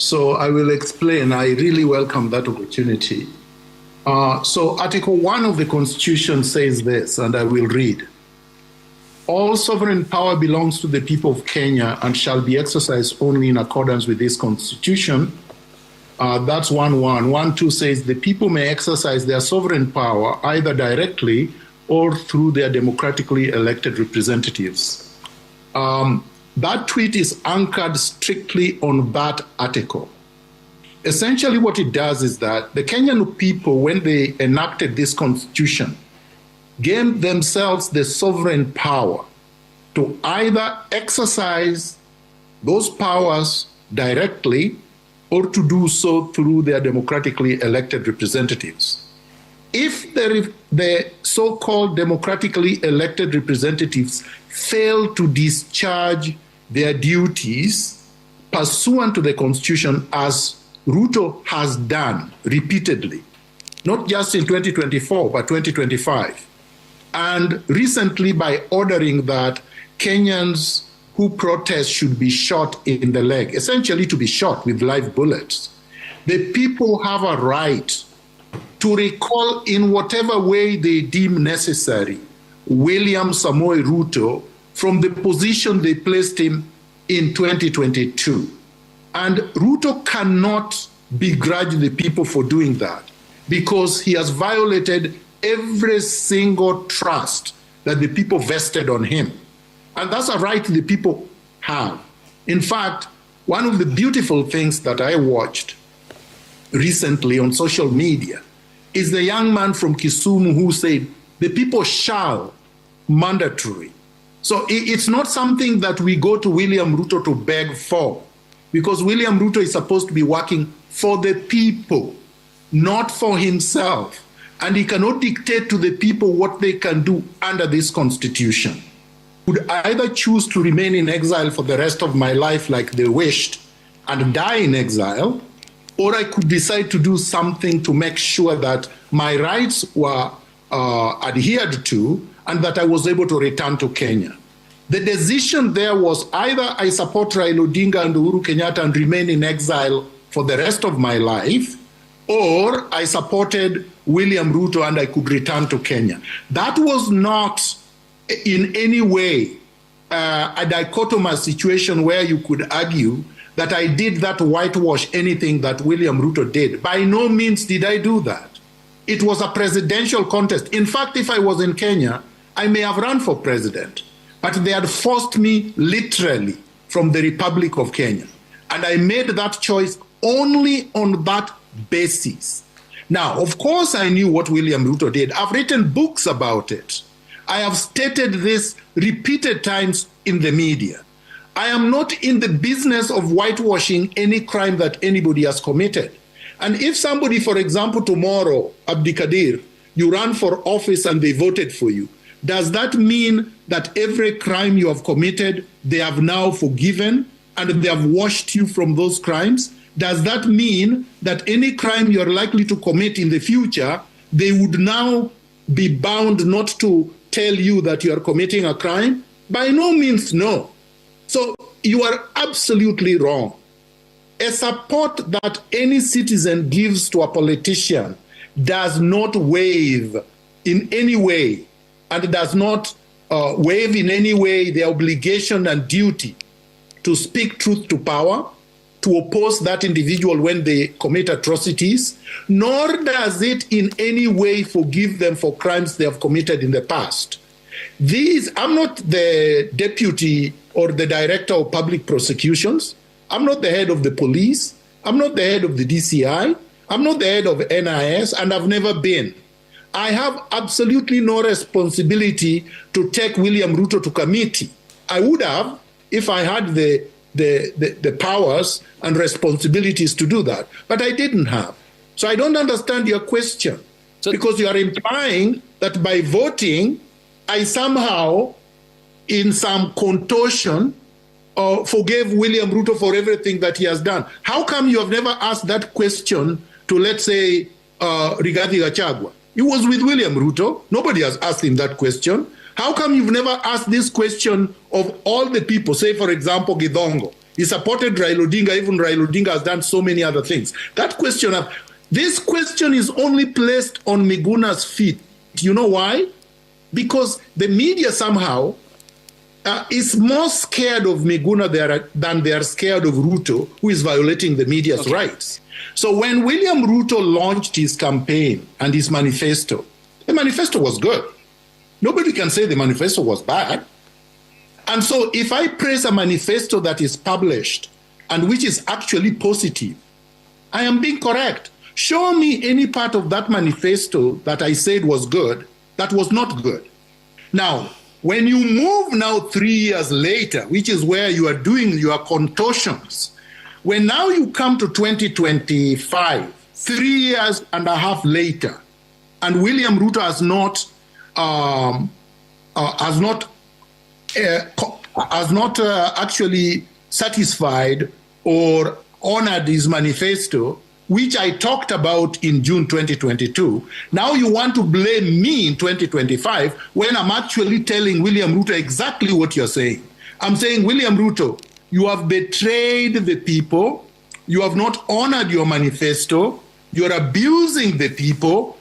So I will explain. I really welcome that opportunity. So Article 1 of the Constitution says this, and I will read. All sovereign power belongs to the people of Kenya and shall be exercised only in accordance with this Constitution. That's 1.1. 1.2 says the people may exercise their sovereign power either directly or through their democratically elected representatives. That tweet is anchored strictly on that article. Essentially what it does is that the Kenyan people, when they enacted this constitution, gave themselves the sovereign power to either exercise those powers directly or to do so through their democratically elected representatives. If the so-called democratically elected representatives fail to discharge their duties pursuant to the Constitution, as Ruto has done repeatedly, not just in 2024, but 2025, and recently by ordering that Kenyans who protest should be shot in the leg, essentially to be shot with live bullets. The people have a right to recall in whatever way they deem necessary William Samoei Ruto from the position they placed him in 2022. And Ruto cannot begrudge the people for doing that because he has violated every single trust that the people vested on him. And that's a right the people have. In fact, one of the beautiful things that I watched recently on social media is the young man from Kisumu who said, the people shall mandatory. So it's not something that we go to William Ruto to beg for, because William Ruto is supposed to be working for the people, not for himself. And he cannot dictate to the people what they can do under this constitution. Would either choose to remain in exile for the rest of my life like they wished and die in exile, or I could decide to do something to make sure that my rights were adhered to and that I was able to return to Kenya. The decision there was either I support Raila Odinga and Uhuru Kenyatta and remain in exile for the rest of my life, or I supported William Ruto and I could return to Kenya. That was not in any way a dichotomous situation where you could argue that I did that whitewash anything that William Ruto did. By no means did I do that. It was a presidential contest. In fact, if I was in Kenya, I may have run for president, but they had forced me literally from the Republic of Kenya. And I made that choice only on that basis. Now, of course, I knew what William Ruto did. I've written books about it. I have stated this repeated times in the media. I am not in the business of whitewashing any crime that anybody has committed. And if somebody, for example, tomorrow, Abdikadir, you run for office and they voted for you, does that mean that every crime you have committed, they have now forgiven and they have washed you from those crimes? Does that mean that any crime you're likely to commit in the future, they would now be bound not to tell you that you are committing a crime? By no means, no. So you are absolutely wrong. A support that any citizen gives to a politician does not waive in any way, and does not waive in any way the obligation and duty to speak truth to power, to oppose that individual when they commit atrocities, nor does it in any way forgive them for crimes they have committed in the past. I'm not the deputy or the director of public prosecutions. I'm not the head of the police. I'm not the head of the DCI. I'm not the head of NIS, and I've never been. I have absolutely no responsibility to take William Ruto to committee. I would have if I had the powers and responsibilities to do that, but I didn't have. So I don't understand your question, because you are implying that by voting, I somehow, in some contortion, forgave William Ruto for everything that he has done. How come you have never asked that question to, let's say, Rigathi Gachagua? He was with William Ruto. Nobody has asked him that question. How come you've never asked this question of all the people, say, for example, Githongo? He supported Raila Odinga. Even Raila Odinga has done so many other things. This question is only placed on Miguna's feet. You know why? Because the media somehow is more scared of Miguna than they are scared of Ruto, who is violating the media's rights. So when William Ruto launched his campaign and his manifesto, the manifesto was good. Nobody can say the manifesto was bad. And so if I praise a manifesto that is published and which is actually positive, I am being correct. Show me any part of that manifesto that I said was good that was not good. Now, when you move now 3 years later, which is where you are doing your contortions, when now you come to 2025, 3 years and a half later, and William Ruto has not actually satisfied or honored his manifesto, which I talked about in June 2022. Now you want to blame me in 2025 when I'm actually telling William Ruto exactly what you're saying. I'm saying, William Ruto, you have betrayed the people. You have not honored your manifesto. You're abusing the people.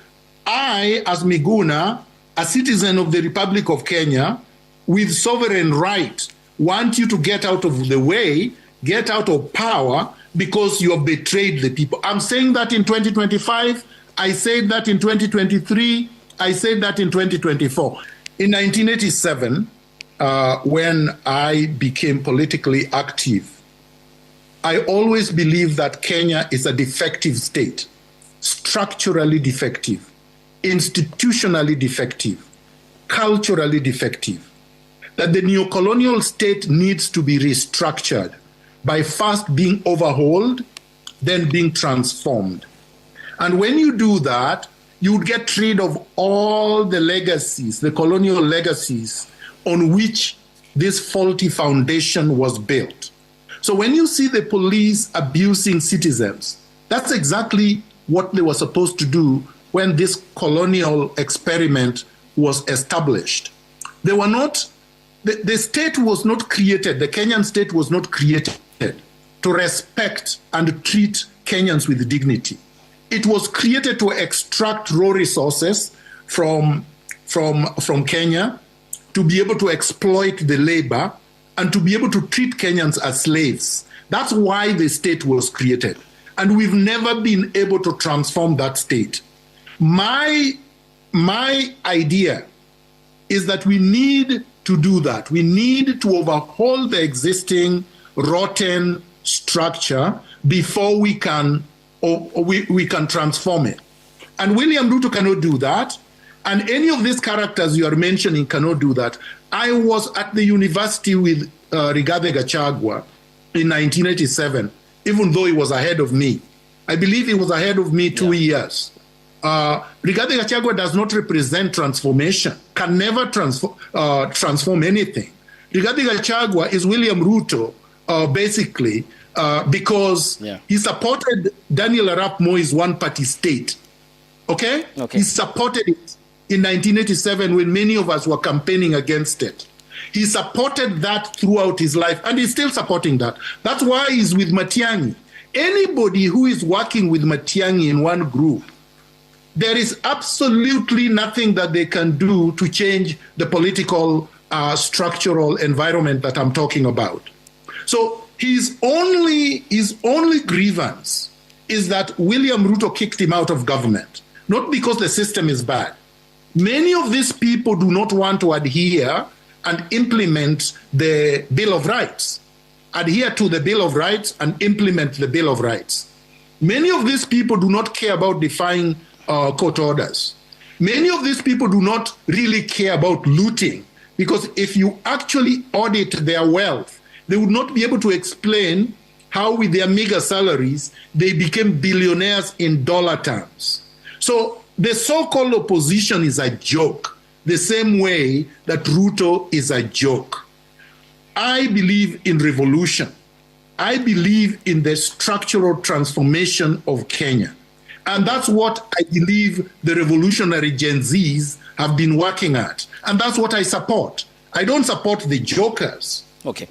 I, as Miguna, a citizen of the Republic of Kenya, with sovereign right, want you to get out of the way, get out of power, because you have betrayed the people. I'm saying that in 2025. I said that in 2023. I said that in 2024. In 1987, when I became politically active, I always believed that Kenya is a defective state, structurally defective, institutionally defective, culturally defective, that the neocolonial state needs to be restructured by first being overhauled, then being transformed. And when you do that, you would get rid of all the legacies, the colonial legacies on which this faulty foundation was built. So when you see the police abusing citizens, that's exactly what they were supposed to do when this colonial experiment was established. They were not, the state was not created, the Kenyan state was not created to respect and treat Kenyans with dignity. It was created to extract raw resources from Kenya, to be able to exploit the labor, and to be able to treat Kenyans as slaves. That's why the state was created. And we've never been able to transform that state. My idea is that we need to do that. We need to overhaul the existing rotten structure before we can transform it. And William Ruto cannot do that. And any of these characters you are mentioning cannot do that. I was at the university with Rigathi Gachagua in 1987, even though he was ahead of me. I believe he was ahead of me 2 years. Rigathi Gachagua does not represent transformation, can never transform anything. Rigathi Gachagua is William Ruto, basically, because he supported Daniel Arap Moi's one-party state. Okay? He supported it in 1987 when many of us were campaigning against it. He supported that throughout his life, and he's still supporting that. That's why he's with Matiang'i. Anybody who is working with Matiang'i in one group, there is absolutely nothing that they can do to change the political structural environment that I'm talking about. So his only grievance is that William Ruto kicked him out of government, not because the system is bad. Many of these people do not want to adhere and implement the Bill of Rights, adhere to the Bill of Rights and implement the Bill of Rights. Many of these people do not care about defying court orders. Many of these people do not really care about looting, because if you actually audit their wealth, they would not be able to explain how with their meager salaries, they became billionaires in dollar terms. So the so-called opposition is a joke, the same way that Ruto is a joke. I believe in revolution. I believe in the structural transformation of Kenya. And that's what I believe the revolutionary Gen Zs have been working at. And that's what I support. I don't support the jokers. Okay.